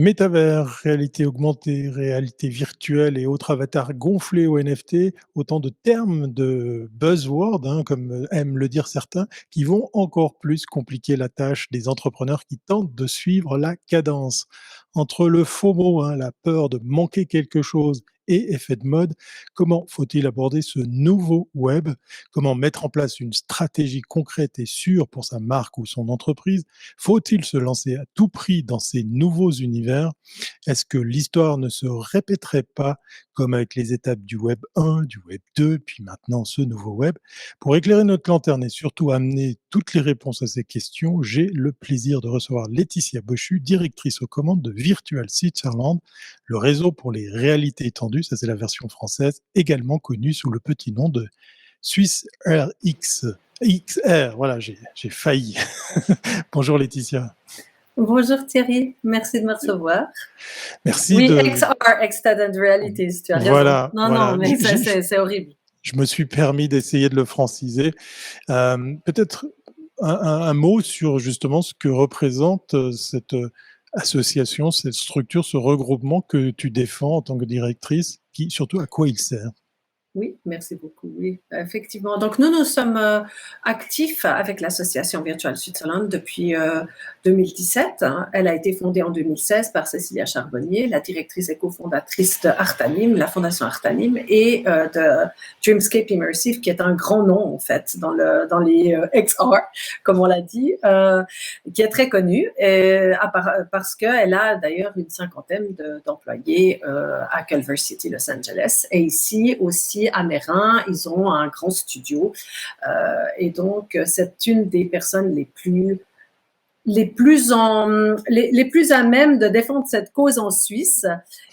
Métavers, réalité augmentée, réalité virtuelle et autres avatars gonflés au NFT, autant de termes de buzzwords, hein, comme aiment le dire certains, qui vont encore plus compliquer la tâche des entrepreneurs qui tentent de suivre la cadence. Entre le FOMO, hein, la peur de manquer quelque chose, et effet de mode, comment faut-il aborder ce nouveau web? Comment mettre en place une stratégie concrète et sûre pour sa marque ou son entreprise? Faut-il se lancer à tout prix dans ces nouveaux univers? Est-ce que l'histoire ne se répéterait pas comme avec les étapes du Web 1, du Web 2, puis maintenant ce nouveau web? Pour éclairer notre lanterne et surtout amener toutes les réponses à ces questions, j'ai le plaisir de recevoir Laetitia Bochu, directrice aux commandes de Virtual Switzerland, le réseau pour les réalités étendues, ça c'est la version française, également connue sous le petit nom de Swiss RX. XR, voilà, j'ai failli. Bonjour Laetitia. Bonjour Thierry, merci de me recevoir. Merci Oui, de... XR, Extended Realities, tu as raison. Voilà, Non, voilà. non, mais c'est horrible. Je me suis permis d'essayer de le franciser. Peut-être un mot sur justement ce que représente cette association, cette structure, ce regroupement que tu défends en tant que directrice, qui surtout à quoi il sert? Oui, merci beaucoup. Oui, effectivement. Donc, nous sommes actifs avec l'association Virtual Switzerland depuis 2017. Hein. Elle a été fondée en 2016 par Cécilia Charbonnier, la directrice et cofondatrice de Artanim, la fondation Artanim, et de Dreamscape Immersive, qui est un grand nom, en fait, dans les XR, comme on l'a dit, qui est très connu, parce qu'elle a d'ailleurs une cinquantaine d'employés à Culver City, Los Angeles. Et ici aussi, à Mérin, ils ont un grand studio. Et donc, c'est une des personnes les plus à même de défendre cette cause en Suisse.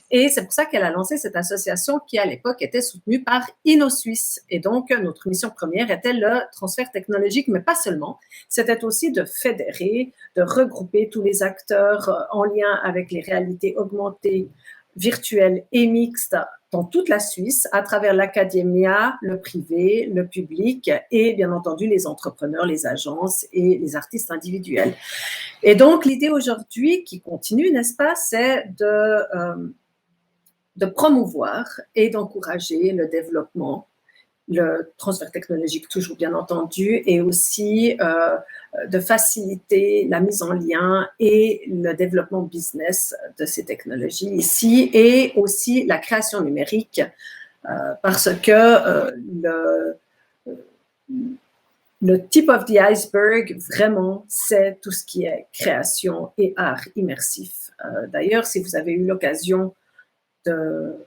Et c'est pour ça qu'elle a lancé cette association qui, à l'époque, était soutenue par InnoSuisse. Et donc, notre mission première était le transfert technologique, mais pas seulement. C'était aussi de fédérer, de regrouper tous les acteurs en lien avec les réalités augmentées, virtuelles et mixtes dans toute la Suisse, à travers l'académia, le privé, le public et bien entendu les entrepreneurs, les agences et les artistes individuels. Et donc l'idée aujourd'hui qui continue, n'est-ce pas, c'est de promouvoir et d'encourager le développement, le transfert technologique toujours bien entendu, et aussi de faciliter la mise en lien et le développement business de ces technologies ici, et aussi la création numérique, parce que le tip of the iceberg, vraiment, c'est tout ce qui est création et art immersif. D'ailleurs, si vous avez eu l'occasion de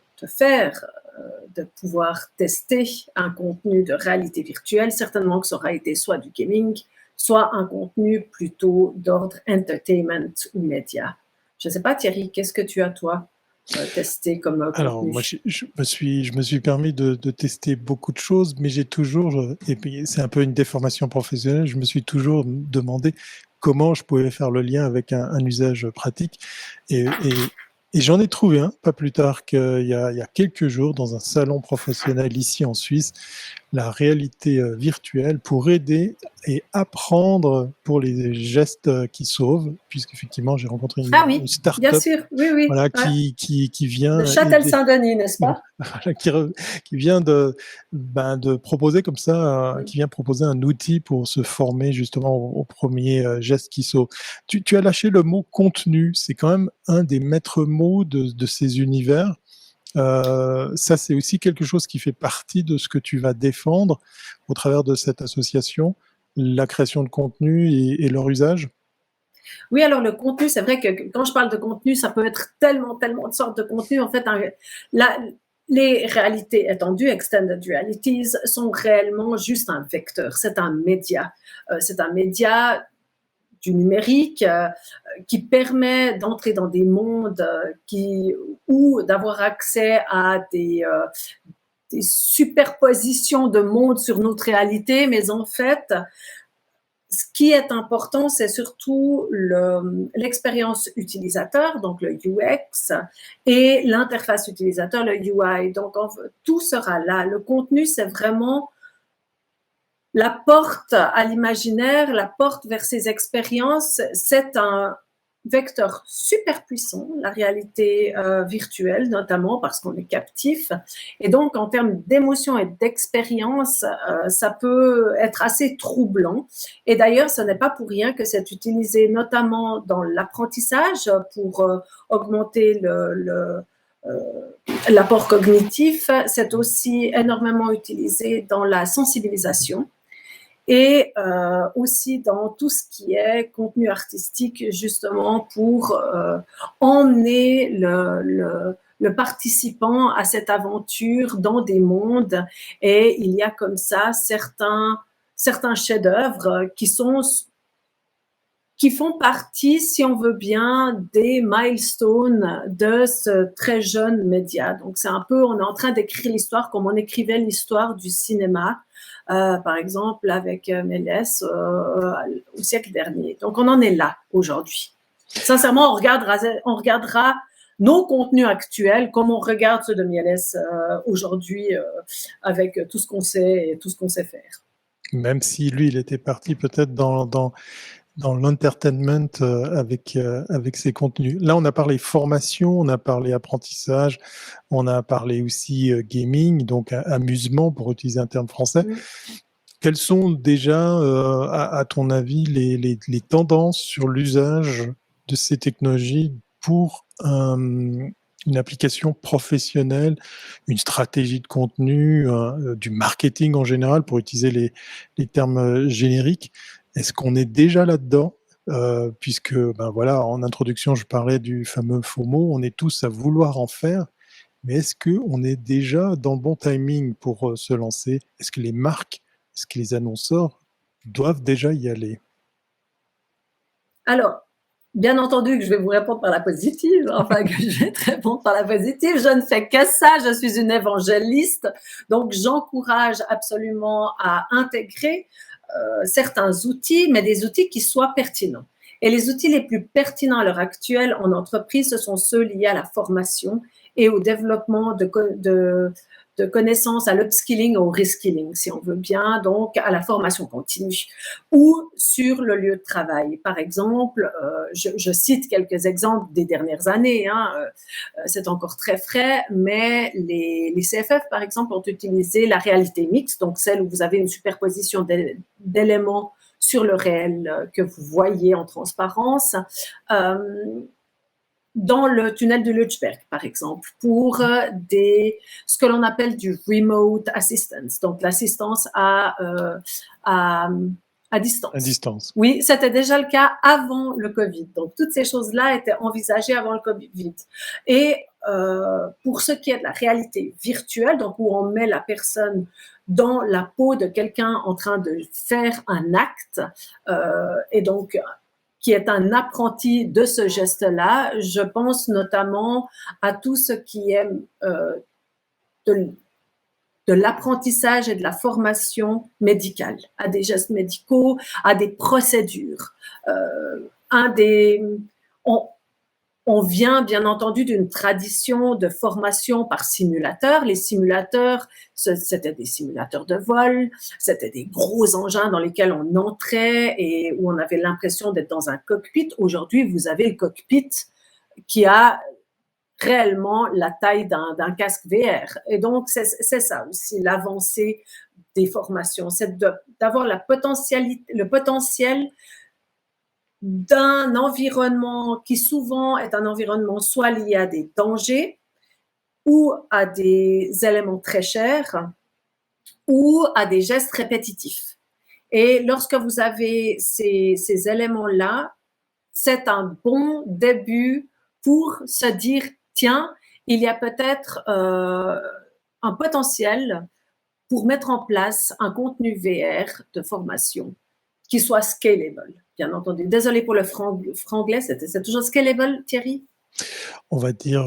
pouvoir tester un contenu de réalité virtuelle, certainement que ça aura été soit du gaming, soit un contenu plutôt d'ordre entertainment ou média. Je ne sais pas, Thierry, qu'est-ce que tu as, toi, testé comme contenu? Alors, moi, je me suis permis de tester beaucoup de choses, mais j'ai toujours, et puis c'est un peu une déformation professionnelle, je me suis toujours demandé comment je pouvais faire le lien avec un usage pratique. Et j'en ai trouvé un, pas plus tard qu'il y a quelques jours, dans un salon professionnel ici en Suisse, la réalité virtuelle pour aider et apprendre pour les gestes qui sauvent, puisqu'effectivement, j'ai rencontré une start-up, bien sûr, oui. Voilà, qui vient de Châtel-Saint-Denis, n'est-ce pas? Voilà, qui vient de proposer comme ça, qui vient proposer un outil pour se former justement au premier geste qui sauve. Tu as lâché le mot contenu, c'est quand même un des maîtres mots de ces univers. Ça, c'est aussi quelque chose qui fait partie de ce que tu vas défendre au travers de cette association, la création de contenu et leur usage. Oui, alors le contenu, c'est vrai que quand je parle de contenu, ça peut être tellement de sortes de contenu. En fait, les réalités étendues, extended realities, sont réellement juste un vecteur. C'est un média. C'est un média du numérique qui permet d'entrer dans des mondes ou d'avoir accès à des superpositions de mondes sur notre réalité, mais en fait, ce qui est important, c'est surtout l'expérience utilisateur, donc le UX, et l'interface utilisateur, le UI. Donc, tout sera là. Le contenu, c'est vraiment la porte à l'imaginaire, la porte vers ces expériences. C'est vecteur super puissant, la réalité virtuelle notamment parce qu'on est captif. Et donc, en termes d'émotion et d'expérience, ça peut être assez troublant. Et d'ailleurs, ce n'est pas pour rien que c'est utilisé notamment dans l'apprentissage pour augmenter l'apport cognitif. C'est aussi énormément utilisé dans la sensibilisation et aussi dans tout ce qui est contenu artistique, justement pour emmener le participant à cette aventure dans des mondes. Et il y a comme ça certains chefs-d'œuvre qui font partie, si on veut bien, des milestones de ce très jeune média. Donc, c'est un peu, on est en train d'écrire l'histoire comme on écrivait l'histoire du cinéma, par exemple, avec Méliès au siècle dernier. Donc, on en est là aujourd'hui. Sincèrement, on regardera nos contenus actuels comme on regarde ceux de Méliès aujourd'hui avec tout ce qu'on sait et tout ce qu'on sait faire. Même si lui, il était parti peut-être dans l'entertainment avec ses contenus. Là, on a parlé formation, on a parlé apprentissage, on a parlé aussi gaming, donc amusement pour utiliser un terme français. Quelles sont déjà, à ton avis, les tendances sur l'usage de ces technologies pour une application professionnelle, une stratégie de contenu, du marketing en général, pour utiliser les termes génériques? Est-ce qu'on est déjà là-dedans? Puisque, ben voilà, en introduction, je parlais du fameux FOMO, on est tous à vouloir en faire, mais est-ce qu'on est déjà dans le bon timing pour se lancer? Est-ce que les marques, est-ce que les annonceurs doivent déjà y aller? Alors, bien entendu que je vais vous répondre par la positive, enfin que je vais te répondre par la positive. Je ne fais que ça, je suis une évangéliste, donc j'encourage absolument à intégrer certains outils, mais des outils qui soient pertinents. Et les outils les plus pertinents à l'heure actuelle en entreprise, ce sont ceux liés à la formation et au développement de connaissances, à l'upskilling, au reskilling, si on veut bien, donc à la formation continue, ou sur le lieu de travail. Par exemple, je cite quelques exemples des dernières années, c'est encore très frais, mais les CFF, par exemple, ont utilisé la réalité mixte, donc celle où vous avez une superposition d'éléments sur le réel que vous voyez en transparence, dans le tunnel de Lutschberg, par exemple, pour ce que l'on appelle du remote assistance, donc l'assistance à distance. À distance. Oui, c'était déjà le cas avant le Covid. Donc, toutes ces choses-là étaient envisagées avant le Covid. Et pour ce qui est de la réalité virtuelle, donc où on met la personne dans la peau de quelqu'un en train de faire un acte, et donc qui est un apprenti de ce geste-là. Je pense notamment à tout ce qui est de l'apprentissage et de la formation médicale, à des gestes médicaux, à des procédures. On vient bien entendu d'une tradition de formation par simulateur. Les simulateurs, c'était des simulateurs de vol, c'était des gros engins dans lesquels on entrait et où on avait l'impression d'être dans un cockpit. Aujourd'hui, vous avez le cockpit qui a réellement la taille d'un casque VR. Et donc, c'est ça aussi, l'avancée des formations, c'est d'avoir le potentiel d'un environnement qui souvent est un environnement soit lié à des dangers ou à des éléments très chers ou à des gestes répétitifs. Et lorsque vous avez ces éléments-là, c'est un bon début pour se dire, tiens, il y a peut-être un potentiel pour mettre en place un contenu VR de formation qui soit scalable, bien entendu. Désolée pour le franglais, c'est toujours scalable, Thierry? On va dire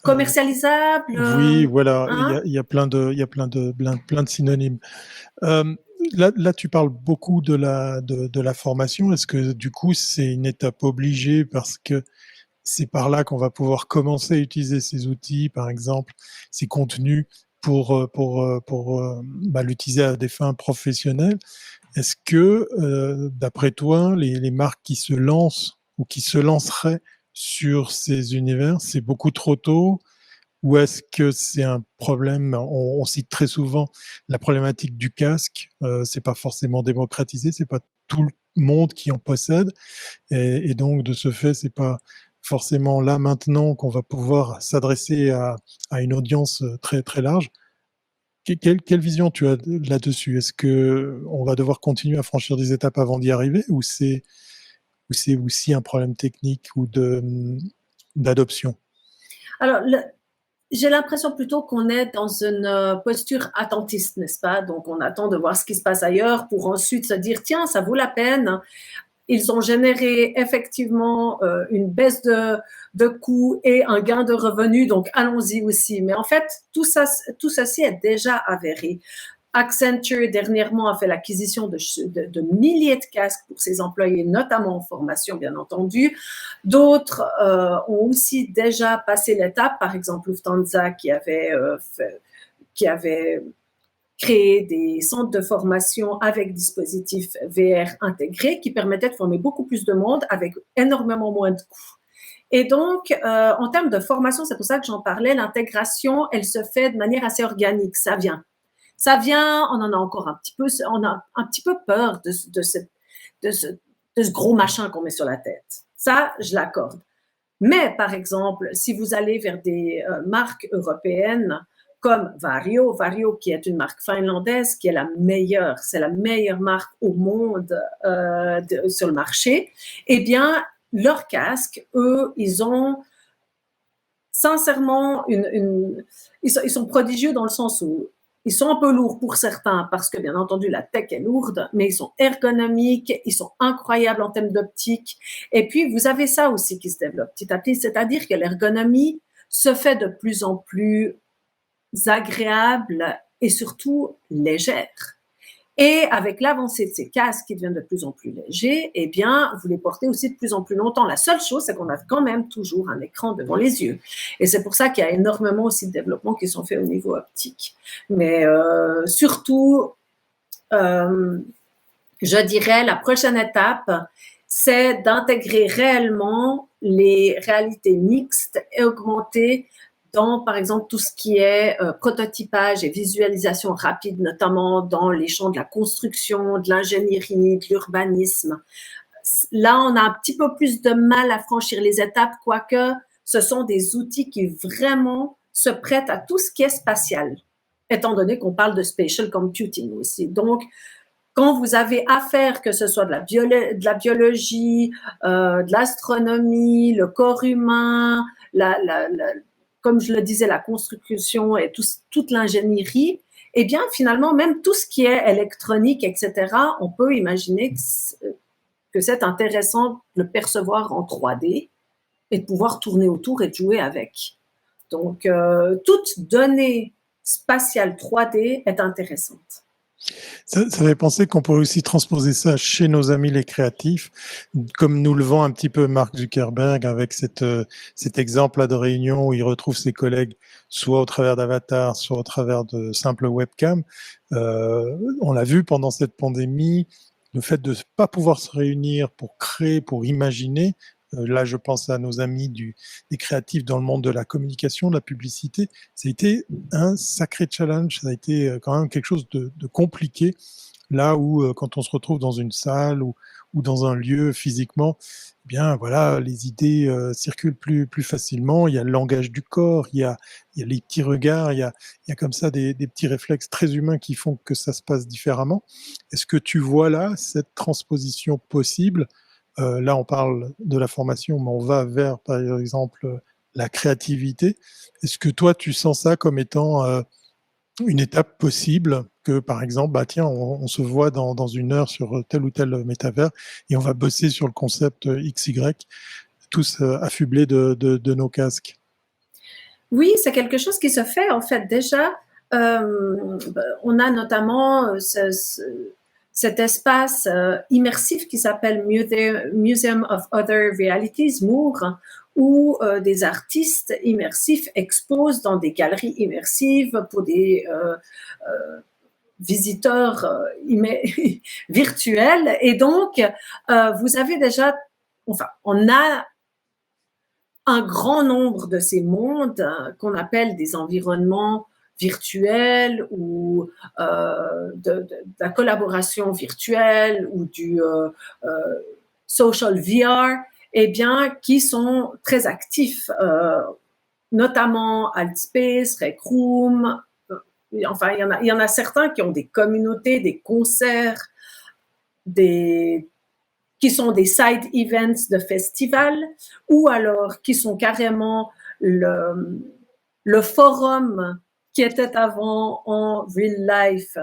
commercialisable. Oui, voilà, il y a plein de synonymes. Là, tu parles beaucoup de la formation. Est-ce que du coup, c'est une étape obligée parce que c'est par là qu'on va pouvoir commencer à utiliser ces outils, par exemple, ces contenus pour l'utiliser à des fins professionnelles? Est-ce que, d'après toi, les marques qui se lancent ou qui se lanceraient sur ces univers? C'est beaucoup trop tôt? Ou est-ce que c'est un problème, on cite très souvent la problématique du casque, c'est pas forcément démocratisé, c'est pas tout le monde qui en possède et donc de ce fait, c'est pas forcément là maintenant qu'on va pouvoir s'adresser à une audience très, très large. Quelle vision tu as là-dessus? Est-ce qu'on va devoir continuer à franchir des étapes avant d'y arriver ou c'est aussi un problème technique ou d'adoption? Alors, j'ai l'impression plutôt qu'on est dans une posture attentiste, n'est-ce pas? Donc, on attend de voir ce qui se passe ailleurs pour ensuite se dire, tiens, ça vaut la peine. Ils ont généré effectivement une baisse de coûts et un gain de revenus, donc allons-y aussi. Mais en fait, tout ceci est déjà avéré. Accenture dernièrement a fait l'acquisition de milliers de casques pour ses employés, notamment en formation, bien entendu. D'autres ont aussi déjà passé l'étape, par exemple Lufthansa qui avait créé des centres de formation avec dispositifs VR intégrés qui permettaient de former beaucoup plus de monde avec énormément moins de coûts. Et donc, en termes de formation, c'est pour ça que j'en parlais, l'intégration, elle se fait de manière assez organique, ça vient. Ça vient, on en a encore on a un petit peu peur de ce gros machin qu'on met sur la tête. Ça, je l'accorde. Mais par exemple, si vous allez vers des marques européennes comme Vario qui est une marque finlandaise qui est c'est la meilleure marque au monde sur le marché, eh bien, leurs casques, eux, ils ont sincèrement ils sont prodigieux dans le sens où ils sont un peu lourds pour certains parce que, bien entendu, la tech est lourde, mais ils sont ergonomiques, ils sont incroyables en termes d'optique. Et puis, vous avez ça aussi qui se développe petit à petit, c'est-à-dire que l'ergonomie se fait de plus en plus agréable et surtout légère. Et avec l'avancée de ces casques qui deviennent de plus en plus légers, eh bien, vous les portez aussi de plus en plus longtemps. La seule chose, c'est qu'on a quand même toujours un écran devant les yeux. Et c'est pour ça qu'il y a énormément aussi de développements qui sont faits au niveau optique. Mais surtout, je dirais, la prochaine étape, c'est d'intégrer réellement les réalités mixtes et augmentées dans, par exemple, tout ce qui est prototypage et visualisation rapide, notamment dans les champs de la construction, de l'ingénierie, de l'urbanisme. Là, on a un petit peu plus de mal à franchir les étapes, quoique ce sont des outils qui vraiment se prêtent à tout ce qui est spatial, étant donné qu'on parle de spatial computing aussi. Donc, quand vous avez affaire, que ce soit de la biologie, de l'astronomie, le corps humain, comme je le disais, la construction et toute l'ingénierie, eh bien, finalement, même tout ce qui est électronique, etc., on peut imaginer que c'est intéressant de le percevoir en 3D et de pouvoir tourner autour et de jouer avec. Donc, toute donnée spatiale 3D est intéressante. Ça fait penser qu'on pourrait aussi transposer ça chez nos amis les créatifs, comme nous le vend un petit peu Mark Zuckerberg avec cet exemple-là de réunion où il retrouve ses collègues soit au travers d'avatars, soit au travers de simples webcams. On l'a vu pendant cette pandémie, le fait de ne pas pouvoir se réunir pour créer, pour imaginer, là je pense à nos amis des créatifs dans le monde de la communication, de la publicité, ça a été un sacré challenge, ça a été quand même quelque chose de compliqué, là où quand on se retrouve dans une salle ou dans un lieu physiquement, eh bien voilà, les idées circulent plus facilement, il y a le langage du corps, il y a les petits regards, il y a comme ça des petits réflexes très humains qui font que ça se passe différemment. Est-ce que tu vois là cette transposition possible? Là, on parle de la formation, mais on va vers, par exemple, la créativité. Est-ce que toi, tu sens ça comme étant une étape possible que, par exemple, bah, tiens, on se voit dans une heure sur tel ou tel métavers et on va bosser sur le concept XY, tous affublés de nos casques? Oui, c'est quelque chose qui se fait en fait déjà. On a notamment cet espace immersif qui s'appelle Museum of Other Realities, MOOR, où des artistes immersifs exposent dans des galeries immersives pour des visiteurs virtuels. Et donc, vous avez déjà enfin, on a un grand nombre de ces mondes qu'on appelle des environnements virtuels ou de la collaboration virtuelle ou du social VR, eh bien, qui sont très actifs, notamment Altspace, Rec Room. Enfin, il y en a certains qui ont des communautés, des concerts, qui sont des side events de festivals, ou alors qui sont carrément le forum qui était avant en real life,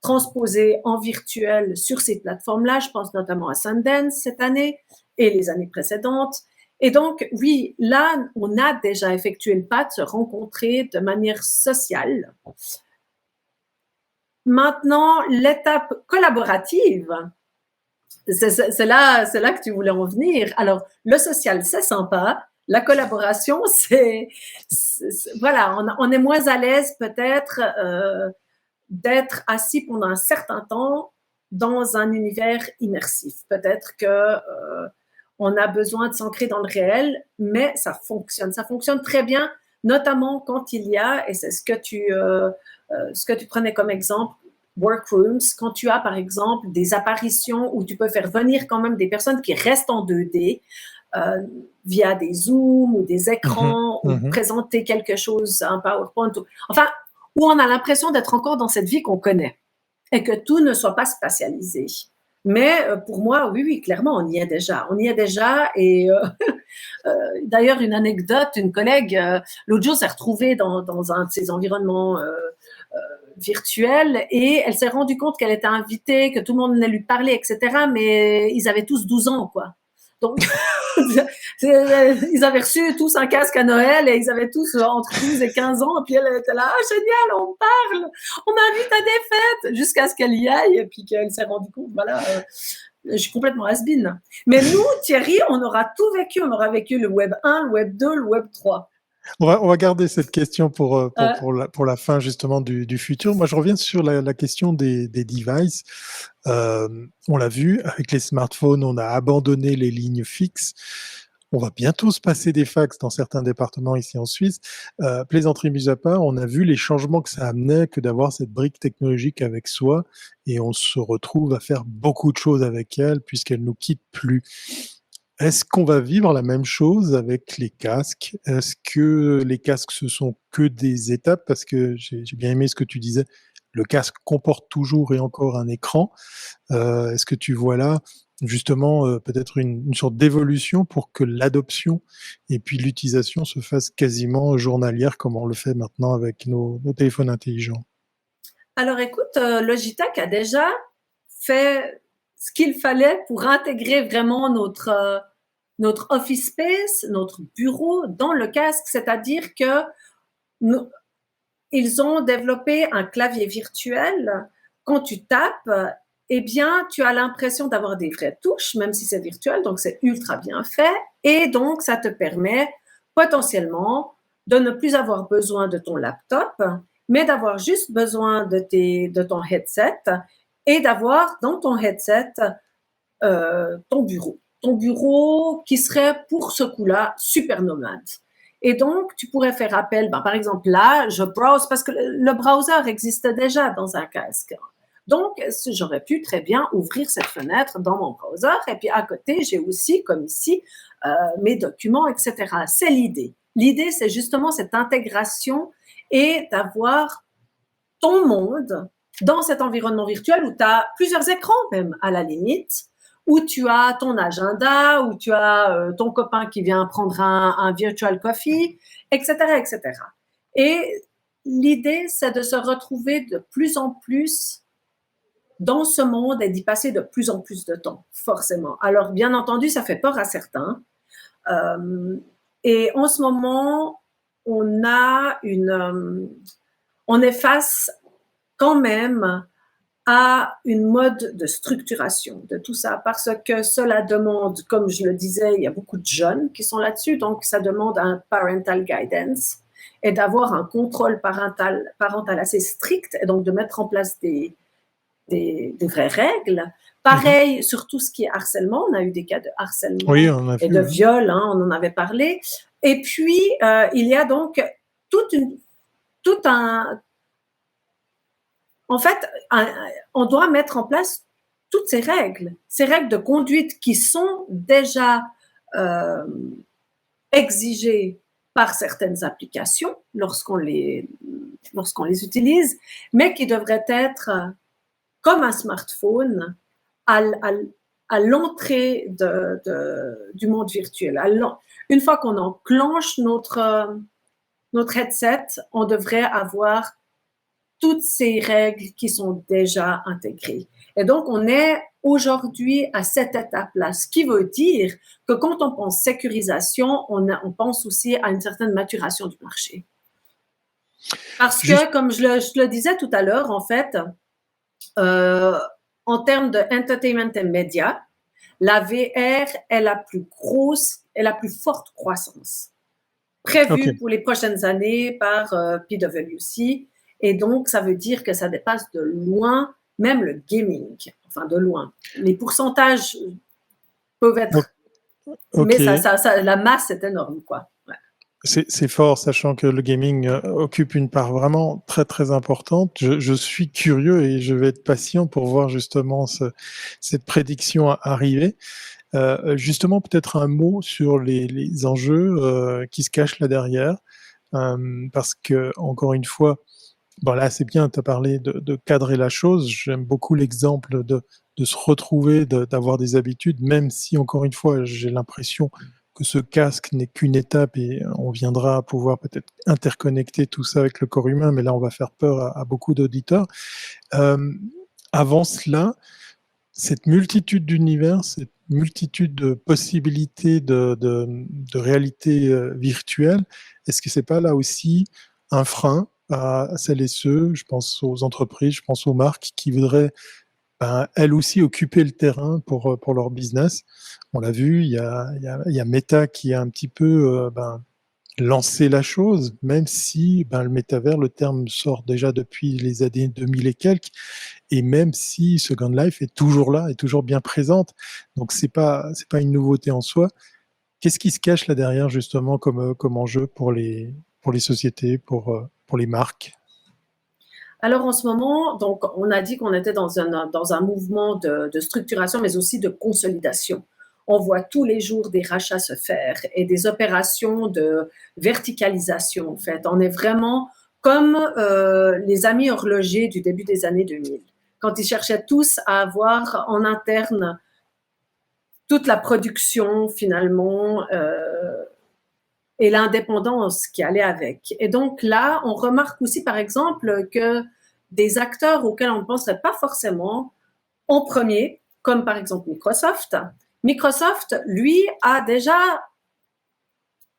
transposé en virtuel sur ces plateformes-là. Je pense notamment à Sundance cette année et les années précédentes. Et donc, oui, là, on a déjà effectué le pas de se rencontrer de manière sociale. Maintenant, l'étape collaborative, c'est là que tu voulais en venir. Alors, le social, c'est sympa. La collaboration, voilà, on est moins à l'aise peut-être d'être assis pendant un certain temps dans un univers immersif. Peut-être que on a besoin de s'ancrer dans le réel, mais ça fonctionne très bien, notamment quand il y a, et c'est ce que tu prenais comme exemple, workrooms, quand tu as par exemple des apparitions où tu peux faire venir quand même des personnes qui restent en 2D via des Zooms ou des écrans, ou présenter quelque chose, un PowerPoint, enfin, où on a l'impression d'être encore dans cette vie qu'on connaît et que tout ne soit pas spatialisé. Mais pour moi, oui, clairement, on y est déjà. On y est déjà. Et d'ailleurs, une anecdote, une collègue, l'autre jour, s'est retrouvée dans un de ces environnements virtuels et elle s'est rendue compte qu'elle était invitée, que tout le monde venait lui parler, etc. Mais ils avaient tous 12 ans, quoi. Donc, ils avaient reçu tous un casque à Noël et ils avaient tous entre 12 et 15 ans. Et puis elle était là, ah, génial, on parle, on m'invite à des fêtes, jusqu'à ce qu'elle y aille et puis qu'elle s'est rendue compte, voilà, je suis complètement has-been. Mais nous, Thierry, on aura tout vécu. On aura vécu le Web 1, le Web 2, le Web 3. On va garder cette question pour la fin justement du futur. Moi, je reviens sur la question des devices. On l'a vu, avec les smartphones, on a abandonné les lignes fixes. On va bientôt se passer des fax dans certains départements ici en Suisse. Plaisanterie mise à part, on a vu les changements que ça amenait que d'avoir cette brique technologique avec soi et on se retrouve à faire beaucoup de choses avec elle puisqu'elle nous quitte plus. Est-ce qu'on va vivre la même chose avec les casques? Est-ce que les casques, ce sont que des étapes? Parce que j'ai bien aimé ce que tu disais, le casque comporte toujours et encore un écran. Est-ce que tu vois là justement peut-être une sorte d'évolution pour que l'adoption et puis l'utilisation se fasse quasiment journalière comme on le fait maintenant avec nos téléphones intelligents? Alors écoute, Logitech a déjà fait ce qu'il fallait pour intégrer vraiment notre office space, notre bureau dans le casque, c'est-à-dire que ils ont développé un clavier virtuel. Quand tu tapes, eh bien, tu as l'impression d'avoir des vraies touches, même si c'est virtuel, donc c'est ultra bien fait. Et donc, ça te permet potentiellement de ne plus avoir besoin de ton laptop, mais d'avoir juste besoin de ton headset et d'avoir dans ton headset ton bureau. Ton bureau qui serait pour ce coup-là super nomade. Et donc, tu pourrais faire appel, par exemple là, je browse parce que le browser existe déjà dans un casque. Donc, j'aurais pu très bien ouvrir cette fenêtre dans mon browser et puis à côté, j'ai aussi, comme ici, mes documents, etc. C'est l'idée. L'idée, c'est justement cette intégration et d'avoir ton monde dans cet environnement virtuel où tu as plusieurs écrans même à la limite, où tu as ton agenda, où tu as ton copain qui vient prendre un virtual coffee, etc., etc. Et l'idée, c'est de se retrouver de plus en plus dans ce monde et d'y passer de plus en plus de temps, forcément. Alors, bien entendu, ça fait peur à certains. Et en ce moment, on est face quand même à une mode de structuration de tout ça, parce que cela demande, comme je le disais, il y a beaucoup de jeunes qui sont là-dessus, donc ça demande un parental guidance et d'avoir un contrôle parental assez strict, et donc de mettre en place des vraies règles. Mhm. Pareil sur tout ce qui est harcèlement, on a eu des cas de Oui, harcèlement on a et vu, de oui. viol, hein, on en avait parlé. Et puis, il y a donc toute une, tout un... En fait, on doit mettre en place toutes ces règles de conduite qui sont déjà euh, exigées par certaines applications lorsqu'on les utilise, mais qui devraient être comme un smartphone à, à, à l'entrée du monde virtuel. Une fois qu'on enclenche notre headset, on devrait avoir toutes ces règles qui sont déjà intégrées. Et donc, on est aujourd'hui à cette étape-là, ce qui veut dire que quand on pense sécurisation, on pense aussi à une certaine maturation du marché. Parce Juste, que, comme je le disais tout à l'heure, en fait, euh, en termes de entertainment et médias, la VR est la plus grosse et la plus forte croissance ok. prévue pour les prochaines années par PwC. Et donc, ça veut dire que ça dépasse de loin même le gaming. Enfin, de loin. Les pourcentages peuvent O- être... Ok. Mais la masse est énorme, quoi. Ouais. C'est fort, sachant que le gaming occupe une part vraiment très très importante. Je suis curieux et je vais être patient pour voir justement cette prédiction arriver. Justement, peut-être un mot sur les enjeux qui se cachent là derrière, parce que encore une fois, bon là c'est bien, tu as parlé de cadrer la chose. J'aime beaucoup l'exemple de se retrouver, d'avoir des habitudes, même si encore une fois j'ai l'impression que ce casque n'est qu'une étape et on viendra pouvoir peut-être interconnecter tout ça avec le corps humain, mais là on va faire peur à beaucoup d'auditeurs. Euh, Avant cela, cette multitude d'univers, cette multitude de possibilités de réalité virtuelle, est-ce que c'est pas là aussi un frein à celles et ceux, je pense aux entreprises, je pense aux marques qui voudraient elles aussi occuper le terrain pour leur business? On l'a vu, il y a Meta qui a un petit peu lancer la chose, même si le métavers, le terme sort déjà depuis les années 2000 et quelques, et même si Second Life est toujours là, est toujours bien présente. Donc c'est pas une nouveauté en soi. Qu'est-ce qui se cache là derrière justement comme enjeu pour les sociétés, pour les marques? Alors en ce moment, donc, on a dit qu'on était dans un mouvement de structuration, mais aussi de consolidation. On voit tous les jours des rachats se faire et des opérations de verticalisation. En fait, on est vraiment comme les amis horlogers du début des années 2000, quand ils cherchaient tous à avoir en interne toute la production finalement et l'indépendance qui allait avec. Et donc là, on remarque aussi, par exemple, que des acteurs auxquels on ne penserait pas forcément en premier, comme par exemple Microsoft. Microsoft, lui, a déjà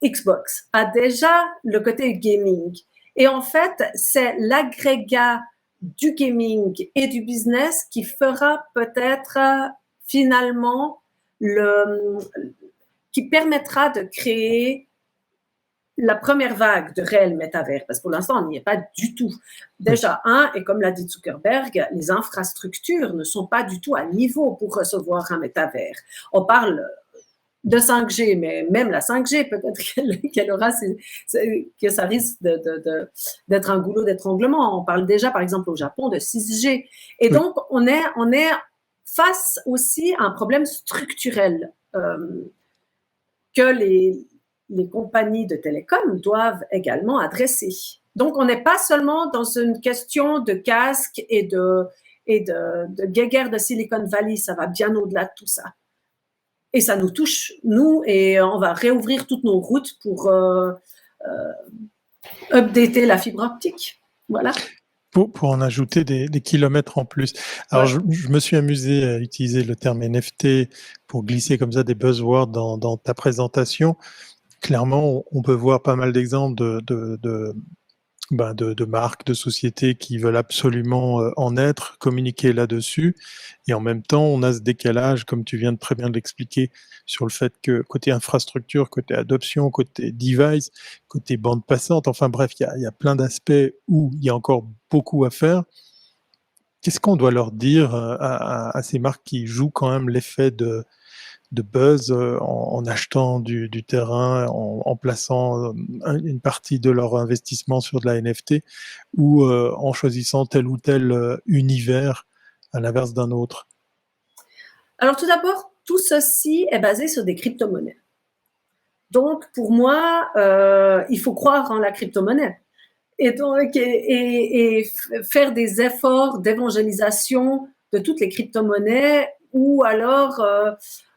Xbox, a déjà le côté gaming. Et en fait, c'est l'agrégat du gaming et du business qui fera peut-être finalement qui permettra de créer la première vague de réel métavers, parce que pour l'instant, on n'y est pas du tout. Oui. Déjà, et comme l'a dit Zuckerberg, les infrastructures ne sont pas du tout à niveau pour recevoir un métavers. On parle de 5G, mais même la 5G, peut-être qu'elle aura, que ça risque d'être un goulot d'étranglement. On parle déjà, par exemple, au Japon, de 6G. Et Oui. donc, on est face aussi à un problème structurel que les compagnies de télécom doivent également adresser. Donc, on n'est pas seulement dans une question de casque et de guéguerre de Silicon Valley, ça va bien au-delà de tout ça. Et ça nous touche, nous, et on va réouvrir toutes nos routes pour updater la fibre optique. Voilà. Pour en ajouter des kilomètres en plus. Alors, Ouais. je me suis amusé à utiliser le terme NFT pour glisser comme ça des buzzwords dans ta présentation. Clairement, on peut voir pas mal d'exemples de marques, de sociétés qui veulent absolument en être, communiquer là-dessus. Et en même temps, on a ce décalage, comme tu viens de très bien l'expliquer, sur le fait que côté infrastructure, côté adoption, côté device, côté bande passante, enfin bref, il y a plein d'aspects où il y a encore beaucoup à faire. Qu'est-ce qu'on doit leur dire à ces marques qui jouent quand même l'effet de buzz en achetant du terrain, en plaçant une partie de leur investissement sur de la NFT ou en choisissant tel ou tel univers à l'inverse d'un autre? Alors tout d'abord, tout ceci est basé sur des crypto-monnaies. Donc pour moi, il faut croire en la crypto-monnaie. Et donc, faire des efforts d'évangélisation de toutes les crypto-monnaies ou alors,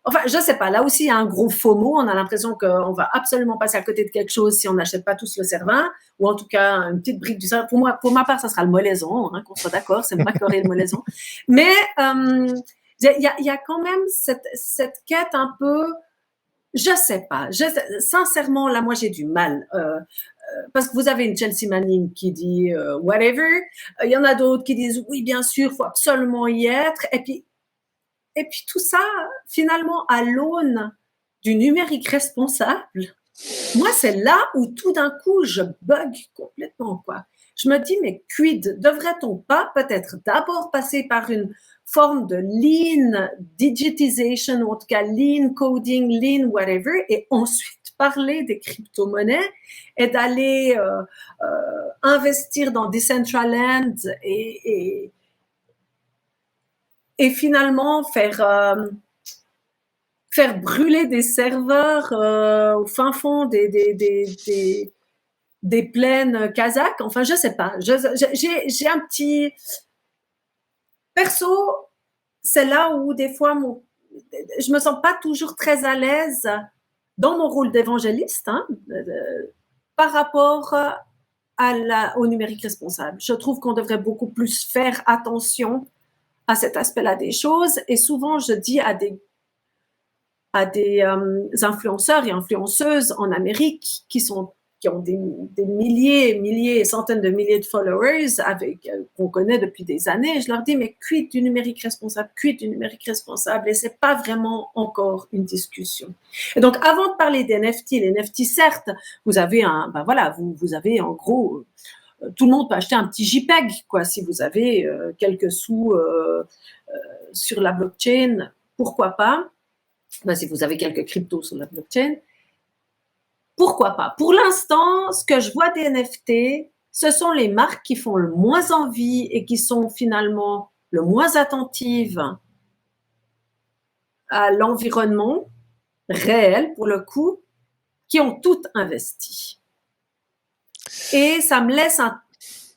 enfin, je sais pas, là aussi, il y a un gros FOMO. On a l'impression qu'on va absolument passer à côté de quelque chose si on n'achète pas tous le cervin, ou en tout cas une petite brique du cervin. Pour ma part, ça sera le molaison, hein, qu'on soit d'accord, c'est le Macquarie et le molaison. Mais il y a quand même cette quête un peu, je sais pas, sincèrement, là, moi, j'ai du mal. Parce que vous avez une Chelsea Manning qui dit whatever, il y en a d'autres qui disent oui, bien sûr, il faut absolument y être. Et puis tout ça, finalement, à l'aune du numérique responsable, moi, c'est là où tout d'un coup, je bug complètement, quoi. Je me dis, mais quid, devrait-on pas peut-être d'abord passer par une forme de lean digitization, ou en tout cas lean coding, lean whatever, et ensuite parler des crypto-monnaies et d'aller investir dans Decentraland et finalement faire brûler des serveurs au fin fond des plaines kazakhs. Enfin, je sais pas. J'ai un petit perso, c'est là où des fois je me sens pas toujours très à l'aise dans mon rôle d'évangéliste, hein, par rapport au numérique responsable. Je trouve qu'on devrait beaucoup plus faire attention à cet aspect-là des choses. Et souvent, je dis à des influenceurs et influenceuses en Amérique qui ont des milliers et centaines de milliers de followers qu'on connaît depuis des années. Je leur dis, mais quid du numérique responsable, quid du numérique responsable, et c'est pas vraiment encore une discussion. Et donc, avant de parler des NFT, les NFT, certes, vous avez vous avez en gros, tout le monde peut acheter un petit JPEG, quoi, si vous avez quelques sous sur la blockchain, pourquoi pas. Ben, si vous avez quelques cryptos sur la blockchain, pourquoi pas? Pour l'instant, ce que je vois des NFT, ce sont les marques qui font le moins envie et qui sont finalement le moins attentives à l'environnement réel, pour le coup, qui ont toutes investi. Et ça me laisse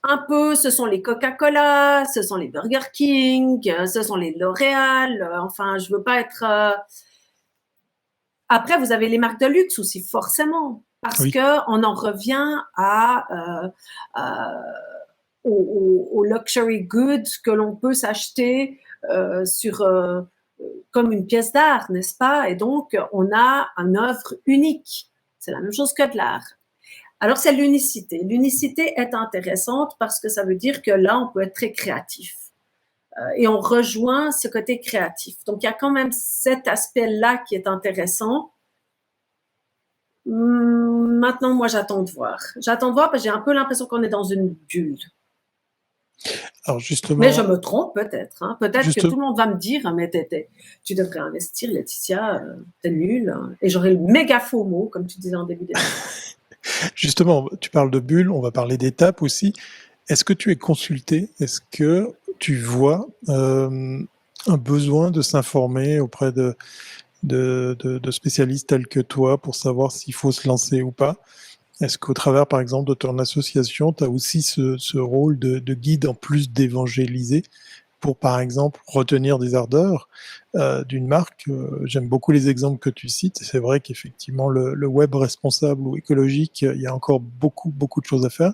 un peu, ce sont les Coca-Cola, ce sont les Burger King, ce sont les L'Oréal. Enfin, je veux pas être... Après, vous avez les marques de luxe aussi, forcément, parce Oui. qu'on en revient aux luxury goods que l'on peut s'acheter comme une pièce d'art, n'est-ce pas? Et donc, on a une œuvre unique. C'est la même chose que de l'art. Alors, c'est l'unicité. L'unicité est intéressante parce que ça veut dire que là, on peut être très créatif. Et on rejoint ce côté créatif. Donc, il y a quand même cet aspect-là qui est intéressant. Maintenant, moi, j'attends de voir. J'attends de voir parce que j'ai un peu l'impression qu'on est dans une bulle. Alors justement, mais je me trompe peut-être. Hein. Peut-être que tout le monde va me dire, mais tu devrais investir, Laetitia, t'es nulle. Hein. Et j'aurai le méga faux mot, comme tu disais en début d'émission. Justement, tu parles de bulles, on va parler d'étapes aussi. Est-ce que tu es consulté? Est-ce que tu vois un besoin de s'informer auprès de spécialistes tels que toi pour savoir s'il faut se lancer ou pas? Est-ce qu'au travers, par exemple, de ton association, tu as aussi ce rôle de guide en plus d'évangéliser pour, par exemple, retenir des ardeurs d'une marque? J'aime beaucoup les exemples que tu cites. C'est vrai qu'effectivement, le web responsable ou écologique, il y a encore beaucoup de choses à faire.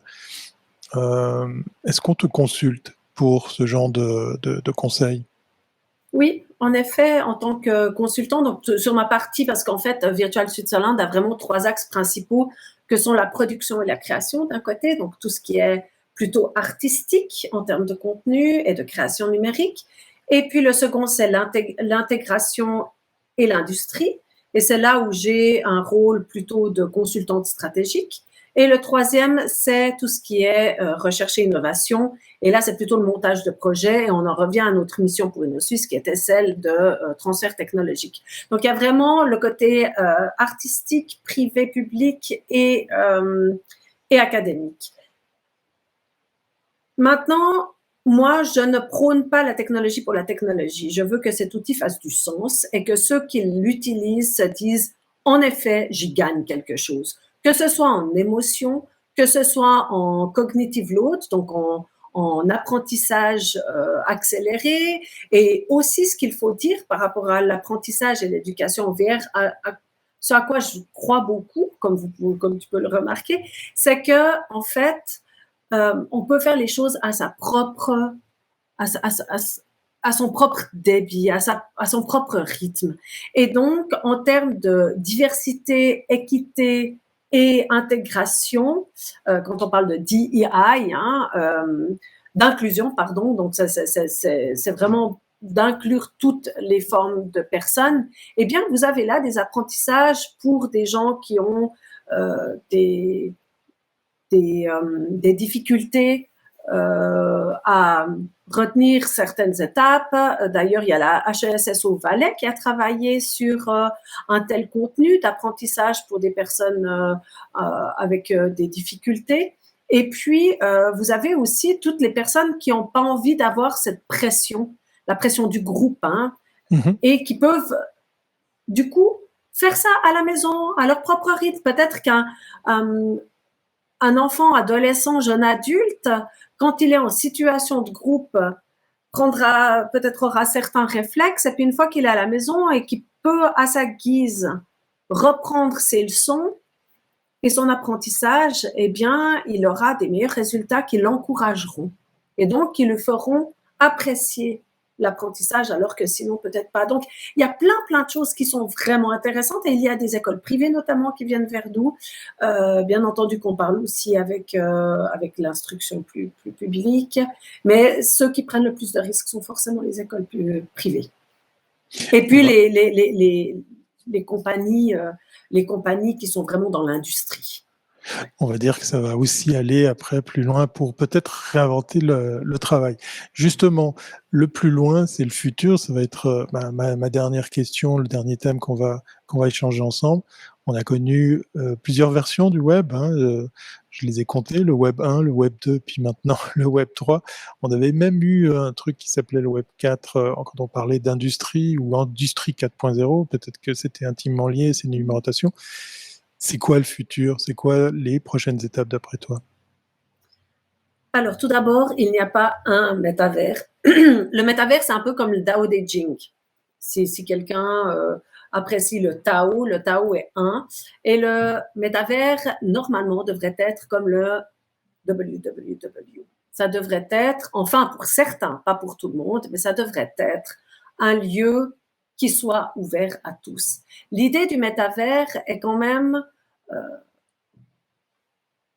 Est-ce qu'on te consulte pour ce genre de conseils? Oui, en effet, en tant que consultant, donc sur ma partie, parce qu'en fait, Virtual Switzerland a vraiment 3 axes principaux que sont la production et la création d'un côté, donc tout ce qui est plutôt artistique en termes de contenu et de création numérique. Et puis le second, c'est l'intégration et l'industrie. Et c'est là où j'ai un rôle plutôt de consultante stratégique. Et le troisième, c'est tout ce qui est recherche et innovation. Et là, c'est plutôt le montage de projets. Et on en revient à notre mission pour InnoSuisse, qui était celle de transfert technologique. Donc, il y a vraiment le côté artistique, privé, public et académique. Maintenant, moi, je ne prône pas la technologie pour la technologie. Je veux que cet outil fasse du sens et que ceux qui l'utilisent se disent, en effet, j'y gagne quelque chose. Que ce soit en émotion, que ce soit en cognitive load, donc en apprentissage accéléré, et aussi ce qu'il faut dire par rapport à l'apprentissage et l'éducation VR, ce à quoi je crois beaucoup, comme tu peux le remarquer, c'est que en fait, on peut faire les choses à sa propre, à son propre débit, à son propre rythme. Et donc, en termes de diversité, équité et intégration, quand on parle de DEI, d'inclusion, pardon, donc c'est vraiment d'inclure toutes les formes de personnes, eh bien, vous avez là des apprentissages pour des gens qui ont des difficultés à retenir certaines étapes. D'ailleurs, il y a la HESSO Valais qui a travaillé sur un tel contenu d'apprentissage pour des personnes avec des difficultés. Et puis, vous avez aussi toutes les personnes qui n'ont pas envie d'avoir cette pression, la pression du groupe, et qui peuvent, du coup, faire ça à la maison, à leur propre rythme. Peut-être un enfant, adolescent, jeune adulte, quand il est en situation de groupe, peut-être aura certains réflexes, et puis une fois qu'il est à la maison et qu'il peut, à sa guise, reprendre ses leçons et son apprentissage, eh bien, il aura des meilleurs résultats qui l'encourageront et donc qui le feront apprécier l'apprentissage, alors que sinon peut-être pas. Donc, il y a plein de choses qui sont vraiment intéressantes, et il y a des écoles privées notamment qui viennent vers nous. Bien entendu qu'on parle aussi avec l'instruction plus publique, mais ceux qui prennent le plus de risques sont forcément les écoles privées. Et puis les compagnies qui sont vraiment dans l'industrie. On va dire que ça va aussi aller après plus loin pour peut-être réinventer le travail. Justement, le plus loin, c'est le futur. Ça va être ma dernière question, le dernier thème qu'on va échanger ensemble. On a connu plusieurs versions du web. Je les ai comptées, le web 1, le web 2, puis maintenant le web 3. On avait même eu un truc qui s'appelait le web 4 quand on parlait d'industrie ou industrie 4.0. Peut-être que c'était intimement lié, ces numérotations. C'est quoi le futur? C'est quoi les prochaines étapes d'après toi? Alors, tout d'abord, il n'y a pas un métavers. Le métavers, c'est un peu comme le Tao Te Ching. Si quelqu'un apprécie le Tao est un. Et le métavers, normalement, devrait être comme le www. Ça devrait être, enfin pour certains, pas pour tout le monde, mais ça devrait être un lieu qui soit ouvert à tous. L'idée du métavers est quand même,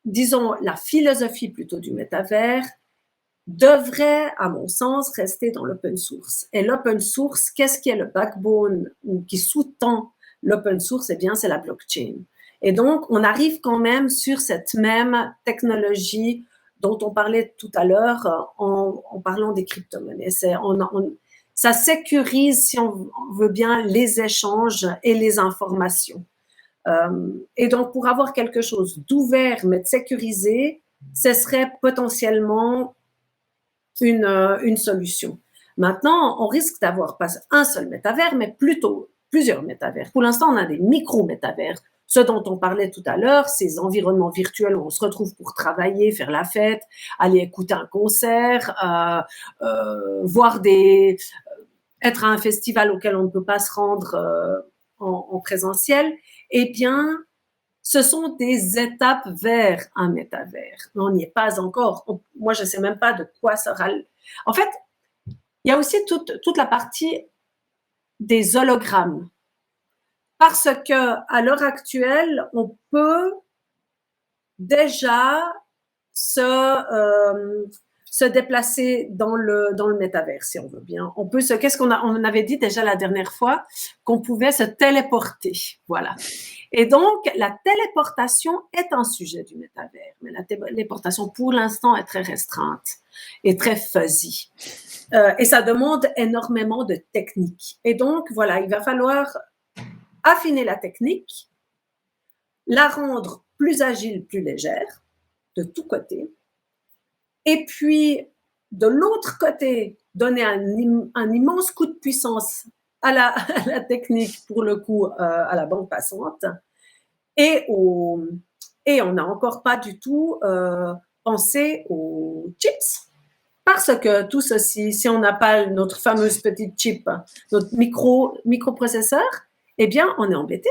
disons, la philosophie plutôt du métavers devrait, à mon sens, rester dans l'open source. Et l'open source, qu'est-ce qui est le backbone ou qui sous-tend l'open source? Eh bien, c'est la blockchain. Et donc, on arrive quand même sur cette même technologie dont on parlait tout à l'heure en parlant des crypto-monnaies. Ça sécurise, si on veut bien, les échanges et les informations. Et donc, pour avoir quelque chose d'ouvert mais de sécurisé, ce serait potentiellement une solution. Maintenant, on risque d'avoir pas un seul métavers, mais plutôt plusieurs métavers. Pour l'instant, on a des micro-métavers. Ce dont on parlait tout à l'heure, ces environnements virtuels où on se retrouve pour travailler, faire la fête, aller écouter un concert, être à un festival auquel on ne peut pas se rendre en présentiel. Eh bien, ce sont des étapes vers un métavers. On n'y est pas encore. Moi, je ne sais même pas de quoi sera. En fait, il y a aussi toute la partie des hologrammes. Parce que à l'heure actuelle, on peut déjà se se déplacer dans le métavers, si on veut bien. Qu'est-ce qu'on avait dit déjà la dernière fois? Qu'on pouvait se téléporter. Voilà. Et donc, la téléportation est un sujet du métavers, mais la téléportation, pour l'instant, est très restreinte et très fuzzy. Et ça demande énormément de technique. Et donc, voilà, il va falloir affiner la technique, la rendre plus agile, plus légère, de tous côtés. Et puis, de l'autre côté, donner un immense coup de puissance à la technique, pour le coup, à la bande passante. Et on n'a encore pas du tout pensé aux chips. Parce que tout ceci, si on n'a pas notre fameuse petite chip, notre microprocesseur, eh bien, on est embêté.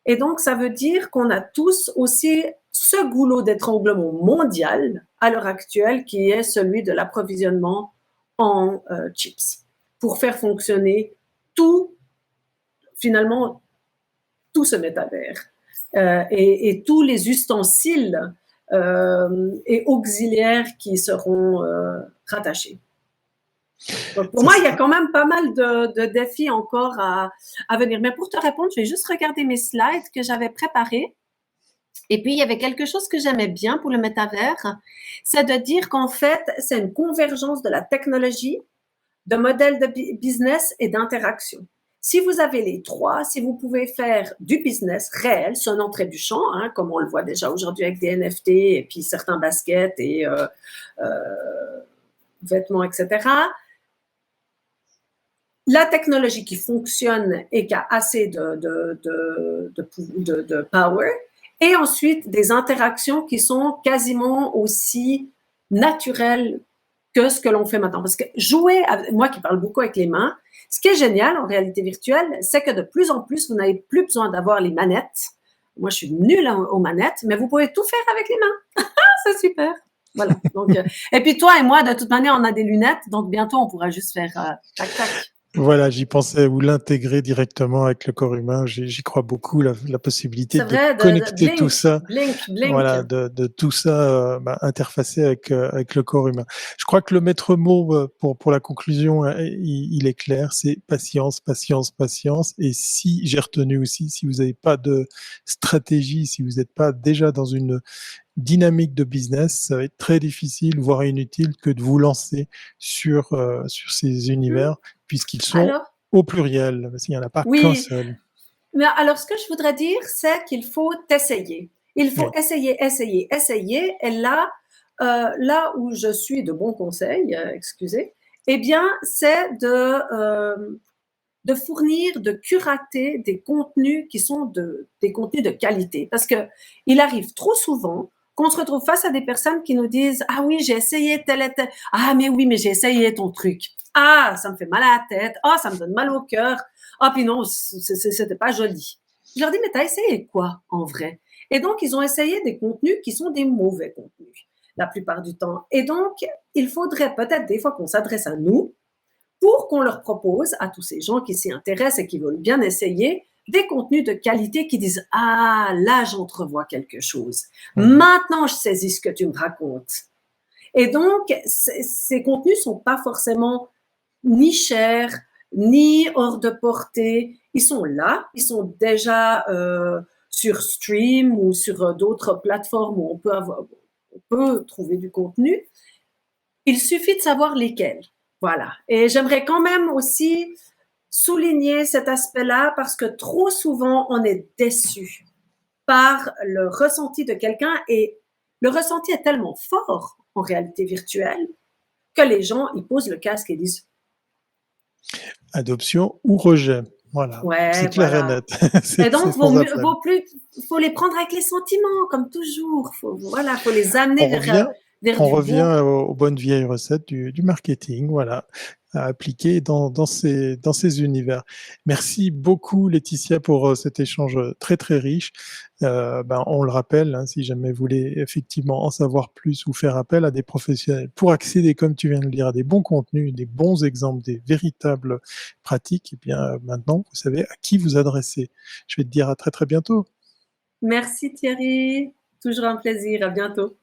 Et donc, ça veut dire qu'on a tous aussi ce goulot d'étranglement mondial à l'heure actuelle qui est celui de l'approvisionnement en chips pour faire fonctionner finalement, tout ce métavers et tous les ustensiles et auxiliaires qui seront rattachés. Donc pour moi, il y a quand même pas mal de défis encore à venir. Mais pour te répondre, je vais juste regarder mes slides que j'avais préparés. Et puis, il y avait quelque chose que j'aimais bien pour le métavers, c'est de dire qu'en fait, c'est une convergence de la technologie, de modèles de business et d'interaction. Si vous avez les trois, si vous pouvez faire du business réel, sonnant trébuchant, hein, comme on le voit déjà aujourd'hui avec des NFT et puis certains baskets et vêtements, etc., la technologie qui fonctionne et qui a assez de power, et ensuite des interactions qui sont quasiment aussi naturelles que ce que l'on fait maintenant. Parce que moi qui parle beaucoup avec les mains, ce qui est génial en réalité virtuelle, c'est que de plus en plus, vous n'avez plus besoin d'avoir les manettes. Moi, je suis nulle aux manettes, mais vous pouvez tout faire avec les mains. C'est super. Voilà. Donc, et puis toi et moi, de toute manière, on a des lunettes, donc bientôt, on pourra juste faire tac, tac. Voilà, j'y pensais, ou l'intégrer directement avec le corps humain. J'y crois beaucoup, la possibilité de connecter blink, tout ça. Blink. Voilà, de tout ça interfacé avec le corps humain. Je crois que le maître mot pour la conclusion, il est clair, c'est patience, patience, patience. Et si j'ai retenu aussi, si vous n'avez pas de stratégie, si vous n'êtes pas déjà dans une dynamique de business, ça va être très difficile, voire inutile, que de vous lancer sur ces univers, puisqu'ils sont au pluriel, parce qu'il n'y en a pas qu'un seul. Mais alors, ce que je voudrais dire, c'est qu'il faut essayer. Il faut essayer. Et là où je suis de bons conseils, excusez, eh bien, c'est de fournir, de curater des contenus qui sont des contenus de qualité. Parce que il arrive trop souvent qu'on se retrouve face à des personnes qui nous disent « Ah oui, j'ai essayé tel et tel. Ah, mais oui, mais j'ai essayé ton truc. Ah, ça me fait mal à la tête. Ah, ça me donne mal au cœur. Ah, puis non, c'était pas joli. » Je leur dis « Mais t'as essayé quoi, en vrai? » Et donc, ils ont essayé des contenus qui sont des mauvais contenus, la plupart du temps. Et donc, il faudrait peut-être des fois qu'on s'adresse à nous pour qu'on leur propose à tous ces gens qui s'y intéressent et qui veulent bien essayer des contenus de qualité qui disent « Ah, là, j'entrevois quelque chose. Maintenant, je saisis ce que tu me racontes. » Et donc, ces contenus sont pas forcément ni chers, ni hors de portée. Ils sont là, ils sont déjà sur Stream ou sur d'autres plateformes où on peut trouver du contenu. Il suffit de savoir lesquels. Voilà. Et j'aimerais quand même aussi souligner cet aspect-là parce que trop souvent, on est déçu par le ressenti de quelqu'un et le ressenti est tellement fort en réalité virtuelle que les gens, ils posent le casque et disent adoption ou rejet. Voilà, c'est clair et net. Et donc, faut les prendre avec les sentiments, comme toujours. Faut les amener vers on revient aux bonnes vieilles recettes du marketing, voilà, à appliquer dans ces univers. Merci beaucoup, Laetitia, pour cet échange très, très riche. On le rappelle, hein, si jamais vous voulez effectivement en savoir plus ou faire appel à des professionnels pour accéder, comme tu viens de le dire, à des bons contenus, des bons exemples, des véritables pratiques, et bien maintenant, vous savez à qui vous adresser. Je vais te dire à très, très bientôt. Merci Thierry, toujours un plaisir, à bientôt.